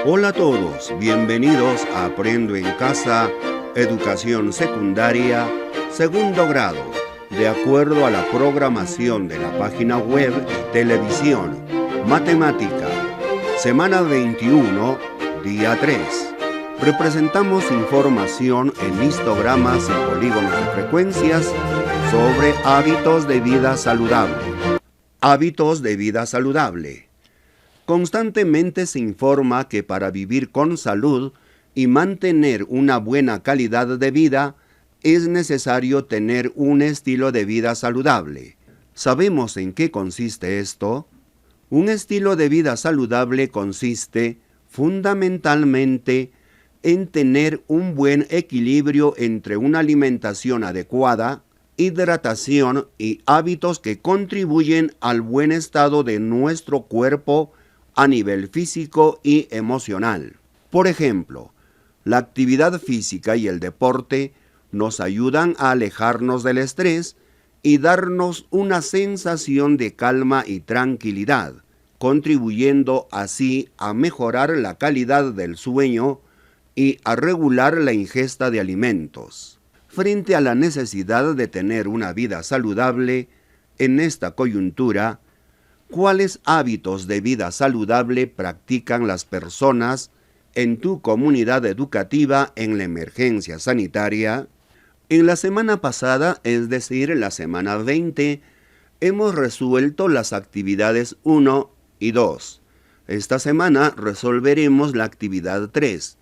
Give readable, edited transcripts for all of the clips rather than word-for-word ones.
Hola a todos, bienvenidos a Aprendo en Casa, Educación Secundaria, segundo grado, de acuerdo a la programación de la página web y televisión, Matemática, semana 21, día 3. Representamos información en histogramas y polígonos de frecuencias sobre hábitos de vida saludable. Hábitos de vida saludable. Constantemente se informa que para vivir con salud y mantener una buena calidad de vida, es necesario tener un estilo de vida saludable. ¿Sabemos en qué consiste esto? Un estilo de vida saludable consiste fundamentalmente en tener un buen equilibrio entre una alimentación adecuada, hidratación y hábitos que contribuyen al buen estado de nuestro cuerpo a nivel físico y emocional. Por ejemplo, la actividad física y el deporte nos ayudan a alejarnos del estrés y darnos una sensación de calma y tranquilidad, contribuyendo así a mejorar la calidad del sueño y a regular la ingesta de alimentos. Frente a la necesidad de tener una vida saludable, en esta coyuntura, ¿cuáles hábitos de vida saludable practican las personas en tu comunidad educativa en la emergencia sanitaria? En la semana pasada, es decir, la semana 20, hemos resuelto las actividades 1 y 2. Esta semana resolveremos la actividad 3.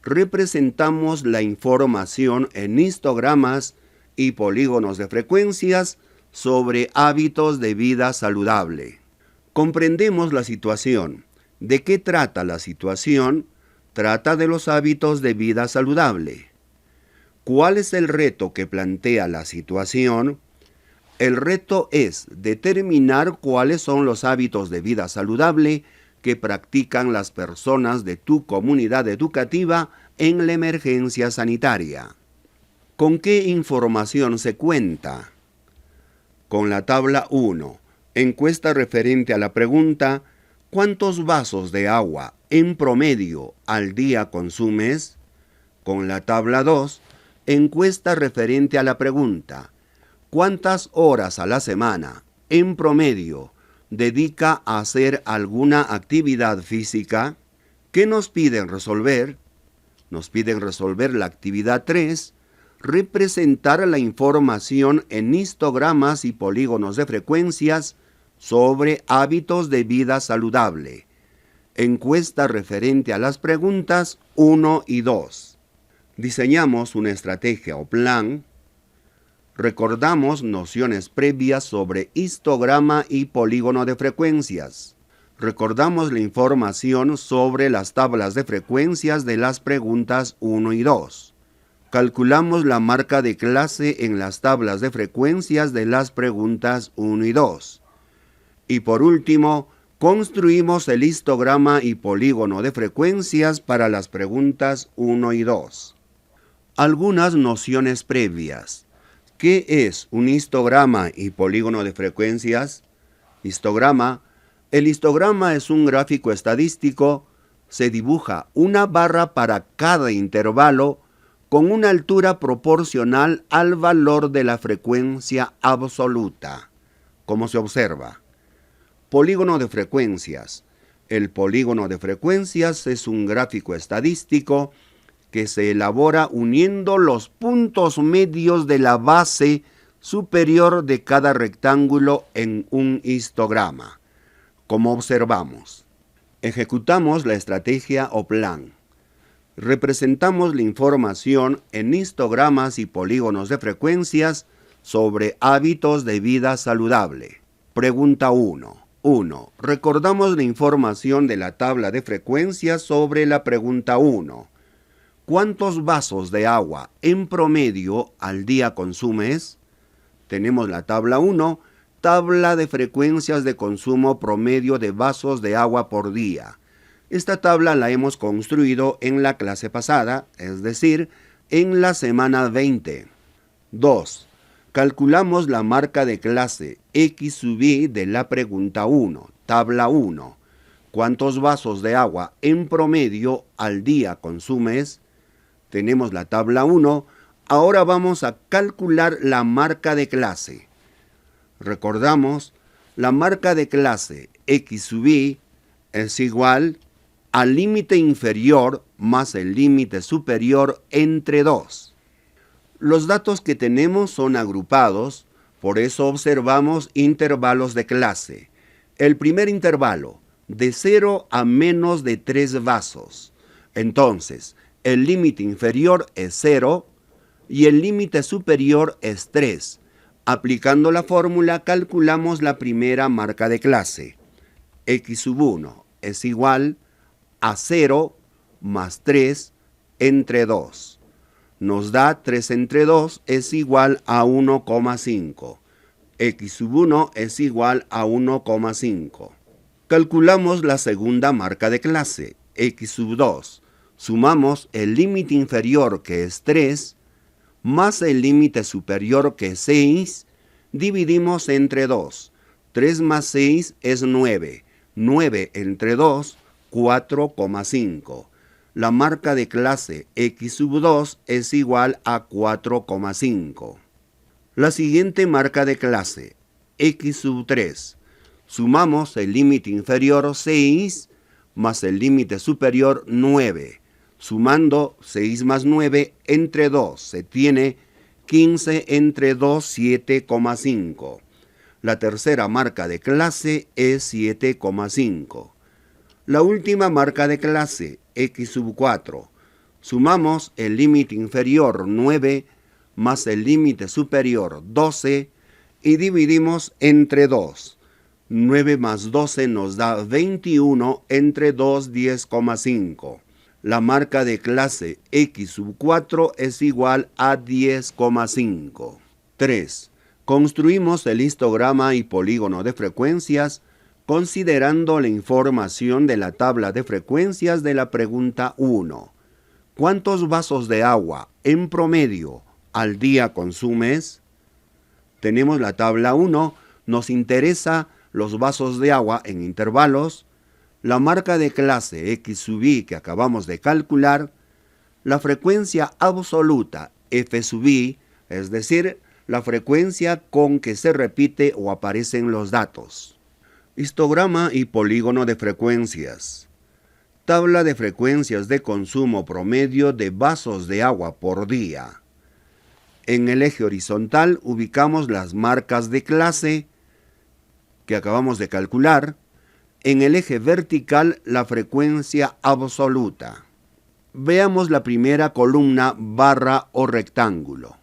Representamos la información en histogramas y polígonos de frecuencias sobre hábitos de vida saludable. Comprendemos la situación. ¿De qué trata la situación? Trata de los hábitos de vida saludable. ¿Cuál es el reto que plantea la situación? El reto es determinar cuáles son los hábitos de vida saludable que practican las personas de tu comunidad educativa en la emergencia sanitaria. ¿Con qué información se cuenta? Con la tabla 1. Encuesta referente a la pregunta, ¿cuántos vasos de agua en promedio al día consumes? Con la tabla 2, encuesta referente a la pregunta, ¿cuántas horas a la semana en promedio dedica a hacer alguna actividad física? ¿Qué nos piden resolver? Nos piden resolver la actividad 3, representar la información en histogramas y polígonos de frecuencias sobre hábitos de vida saludable. Encuesta referente a las preguntas 1 y 2. Diseñamos una estrategia o plan. Recordamos nociones previas sobre histograma y polígono de frecuencias. Recordamos la información sobre las tablas de frecuencias de las preguntas 1 y 2. Calculamos la marca de clase en las tablas de frecuencias de las preguntas 1 y 2. Y por último, construimos el histograma y polígono de frecuencias para las preguntas 1 y 2. Algunas nociones previas. ¿Qué es un histograma y polígono de frecuencias? Histograma. El histograma es un gráfico estadístico. Se dibuja una barra para cada intervalo con una altura proporcional al valor de la frecuencia absoluta, como se observa. Polígono de frecuencias. El polígono de frecuencias es un gráfico estadístico que se elabora uniendo los puntos medios de la base superior de cada rectángulo en un histograma. Como observamos, ejecutamos la estrategia o plan. Representamos la información en histogramas y polígonos de frecuencias sobre hábitos de vida saludable. Pregunta 1. 1. Recordamos la información de la tabla de frecuencias sobre la pregunta 1. ¿Cuántos vasos de agua en promedio al día consumes? Tenemos la tabla 1, tabla de frecuencias de consumo promedio de vasos de agua por día. Esta tabla la hemos construido en la clase pasada, es decir, en la semana 20. 2. Calculamos la marca de clase X sub I de la pregunta 1, tabla 1. ¿Cuántos vasos de agua en promedio al día consumes? Tenemos la tabla 1. Ahora vamos a calcular la marca de clase. Recordamos, la marca de clase X sub I es igual al límite inferior más el límite superior entre 2. Los datos que tenemos son agrupados, por eso observamos intervalos de clase. El primer intervalo, de 0 a menos de 3 vasos. Entonces, el límite inferior es 0 y el límite superior es 3. Aplicando la fórmula, calculamos la primera marca de clase. X sub 1 es igual a 0 más 3 entre 2. Nos da 3 entre 2 es igual a 1,5. X sub 1 es igual a 1,5. Calculamos la segunda marca de clase, X sub 2. Sumamos el límite inferior, que es 3, más el límite superior, que es 6, dividimos entre 2. 3 más 6 es 9. 9 entre 2, 4,5. La marca de clase X sub 2 es igual a 4,5. La siguiente marca de clase, X sub 3. Sumamos el límite inferior 6 más el límite superior 9. Sumando 6 más 9 entre 2 se tiene 15 entre 2, 7,5. La tercera marca de clase es 7,5. La última marca de clase, X sub 4. Sumamos el límite inferior 9 más el límite superior 12 y dividimos entre 2. 9 más 12 nos da 21 entre 2, 10,5. La marca de clase X sub 4 es igual a 10,5. 3. Construimos el histograma y polígono de frecuencias considerando la información de la tabla de frecuencias de la pregunta 1. ¿Cuántos vasos de agua en promedio al día consumes? Tenemos la tabla 1, nos interesa los vasos de agua en intervalos, la marca de clase X sub I que acabamos de calcular, la frecuencia absoluta F sub I, es decir, la frecuencia con que se repite o aparecen los datos. Histograma y polígono de frecuencias. Tabla de frecuencias de consumo promedio de vasos de agua por día. En el eje horizontal ubicamos las marcas de clase que acabamos de calcular. En el eje vertical la frecuencia absoluta. Veamos la primera columna, barra o rectángulo.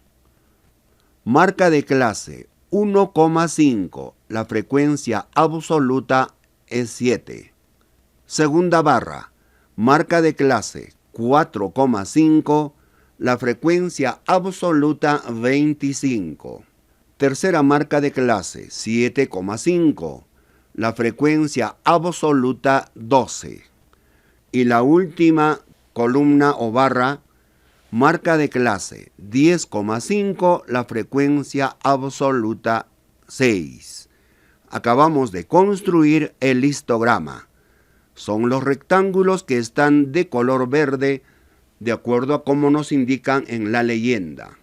Marca de clase 1,5. La frecuencia absoluta es 7. Segunda barra. Marca de clase 4,5. La frecuencia absoluta 25. Tercera marca de clase 7,5. La frecuencia absoluta 12. Y la última columna o barra, marca de clase 10,5, la frecuencia absoluta 6. Acabamos de construir el histograma. Son los rectángulos que están de color verde, de acuerdo a cómo nos indican en la leyenda.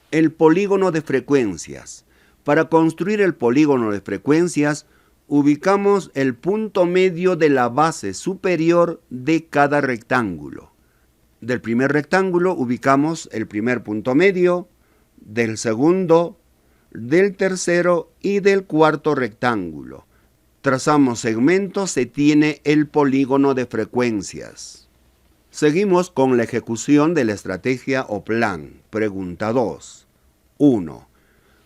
El polígono de frecuencias. Para construir el polígono de frecuencias, ubicamos el punto medio de la base superior de cada rectángulo. Del primer rectángulo ubicamos el primer punto medio, del segundo, del tercero y del cuarto rectángulo. Trazamos segmentos, se tiene el polígono de frecuencias. Seguimos con la ejecución de la estrategia o plan. Pregunta 2. 1.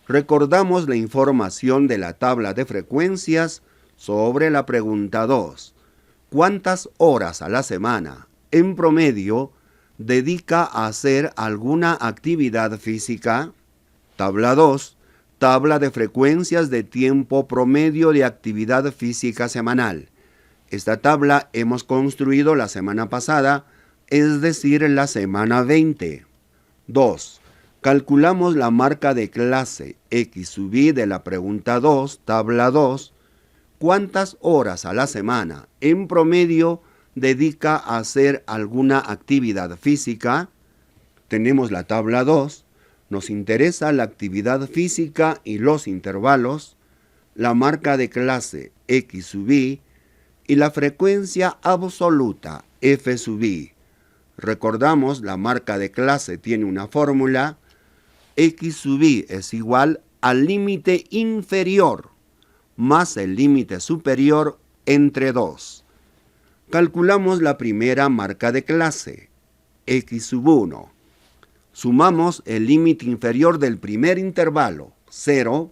Recordamos la información de la tabla de frecuencias sobre la pregunta 2. ¿Cuántas horas a la semana, en promedio, dedica a hacer alguna actividad física? Tabla 2. Tabla de frecuencias de tiempo promedio de actividad física semanal. Esta tabla hemos construido la semana pasada, es decir, la semana 20. 2. Calculamos la marca de clase X sub I de la pregunta 2, tabla 2. ¿cuántas horas a la semana en promedio dedica a hacer alguna actividad física? Tenemos la tabla 2. Nos interesa la actividad física y los intervalos, la marca de clase X sub I y la frecuencia absoluta F sub I. Recordamos, la marca de clase tiene una fórmula. X sub I es igual al límite inferior más el límite superior entre 2. Calculamos la primera marca de clase, X sub 1. Sumamos el límite inferior del primer intervalo, 0,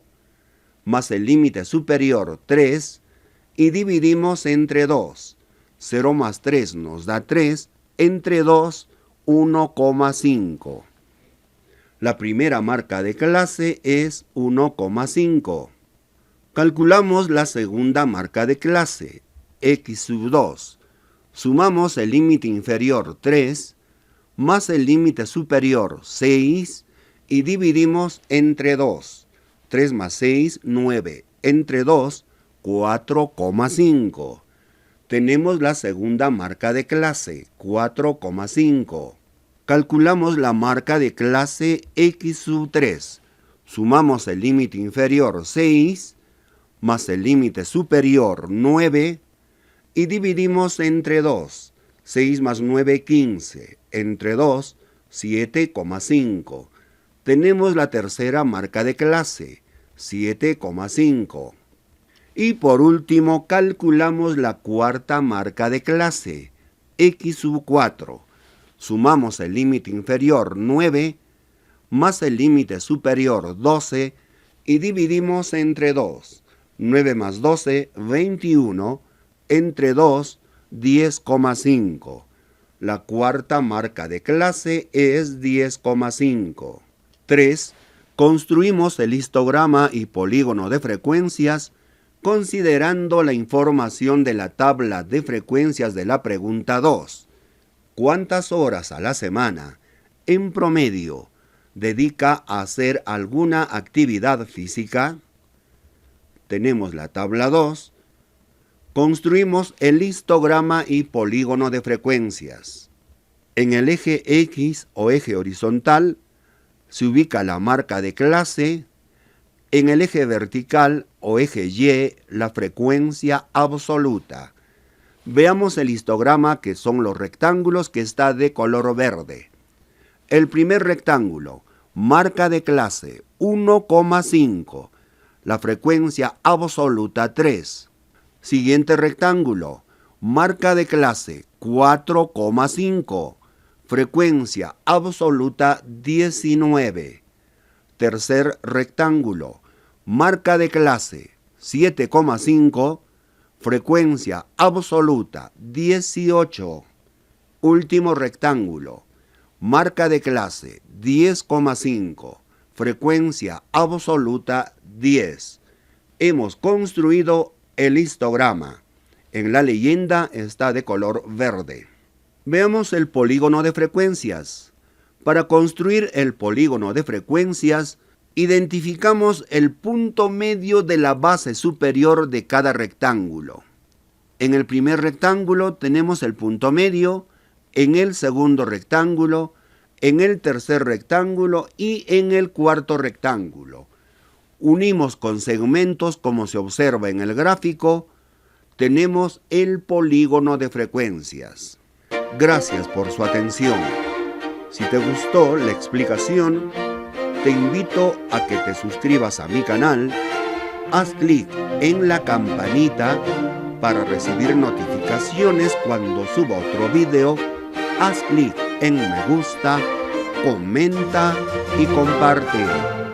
más el límite superior, 3, y dividimos entre 2. 0 más 3 nos da 3, entre 2, 1,5. La primera marca de clase es 1,5. Calculamos la segunda marca de clase, X sub 2. Sumamos el límite inferior, 3, más el límite superior, 6, y dividimos entre 2. 3 más 6, 9. Entre 2, 4,5. Tenemos la segunda marca de clase, 4,5. Calculamos la marca de clase X sub 3. Sumamos el límite inferior, 6, más el límite superior, 9, y dividimos entre 2. 6 más 9, 15. Entre 2, 7,5. Tenemos la tercera marca de clase, 7,5. Y por último, calculamos la cuarta marca de clase, X sub 4. Sumamos el límite inferior, 9, más el límite superior, 12, y dividimos entre 2. 9 más 12, 21, entre 2, 10,5. La cuarta marca de clase es 10,5. 3. Construimos el histograma y polígono de frecuencias considerando la información de la tabla de frecuencias de la pregunta 2. ¿Cuántas horas a la semana, en promedio, dedica a hacer alguna actividad física? Tenemos la tabla 2. Construimos el histograma y polígono de frecuencias. En el eje X o eje horizontal se ubica la marca de clase. En el eje vertical o eje Y, la frecuencia absoluta. Veamos el histograma, que son los rectángulos, que está de color verde. El primer rectángulo, marca de clase 1,5. La frecuencia absoluta 3. Siguiente rectángulo, marca de clase 4,5. Frecuencia absoluta 19. Tercer rectángulo, marca de clase 7,5. Frecuencia absoluta 18. Último rectángulo, marca de clase 10,5. Frecuencia absoluta 10. Hemos construido el histograma. En la leyenda está de color verde. Veamos el polígono de frecuencias. Para construir el polígono de frecuencias, identificamos el punto medio de la base superior de cada rectángulo. En el primer rectángulo tenemos el punto medio, en el segundo rectángulo, en el tercer rectángulo y en el cuarto rectángulo. Unimos con segmentos, como se observa en el gráfico, tenemos el polígono de frecuencias. Gracias por su atención. Si te gustó la explicación, te invito a que te suscribas a mi canal, haz clic en la campanita para recibir notificaciones cuando suba otro video, haz clic en me gusta, comenta y comparte.